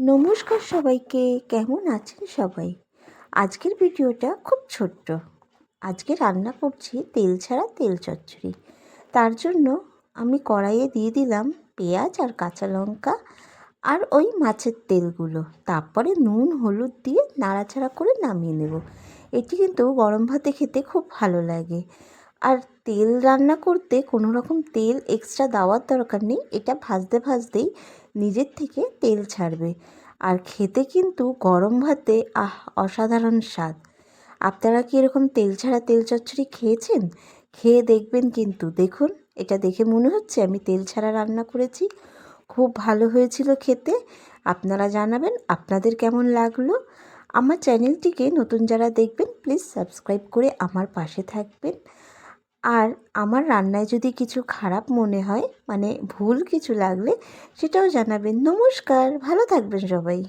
নমস্কার সবাইকে, কেমন আছেন সবাই? আজকের ভিডিওটা খুব ছোট্ট। আজকে রান্না করছি তেল ছাড়া তেল চচ্চড়ি। তার জন্য আমি কড়াইয়ে দিয়ে দিলাম পেঁয়াজ আর কাঁচা লঙ্কা আর ওই মাছের তেলগুলো। তারপরে নুন হলুদ দিয়ে নাড়াচাড়া করে নামিয়ে নেব। এটি কিন্তু গরম ভাতে খেতে খুব ভালো লাগে। আর তেল রান্না করতে কোনো রকম তেল এক্সট্রা দেওয়ার দরকার নেই। এটা ভাজতে ভাজতেই নিজের থেকে তেল ছাড়বে। আর খেতে কিন্তু গরম ভাতে অসাধারণ স্বাদ। আপনারা কি এরকম তেল ছাড়া তেল চচ্চড়ি খেয়েছেন? খেয়ে দেখবেন কিন্তু। দেখুন, এটা দেখে মনে হচ্ছে আমি তেল ছাড়া রান্না করেছি। খুব ভালো হয়েছিল খেতে। আপনারা জানাবেন আপনাদের কেমন লাগলো। আমার চ্যানেলটিকে নতুন যারা দেখবেন প্লিজ সাবস্ক্রাইব করে আমার পাশে থাকবেন। আর আমার রান্নায় যদি কিছু খারাপ মনে হয়, মানে ভুল কিছু লাগলে, সেটাও জানাবেন। নমস্কার, ভালো থাকবেন সবাই।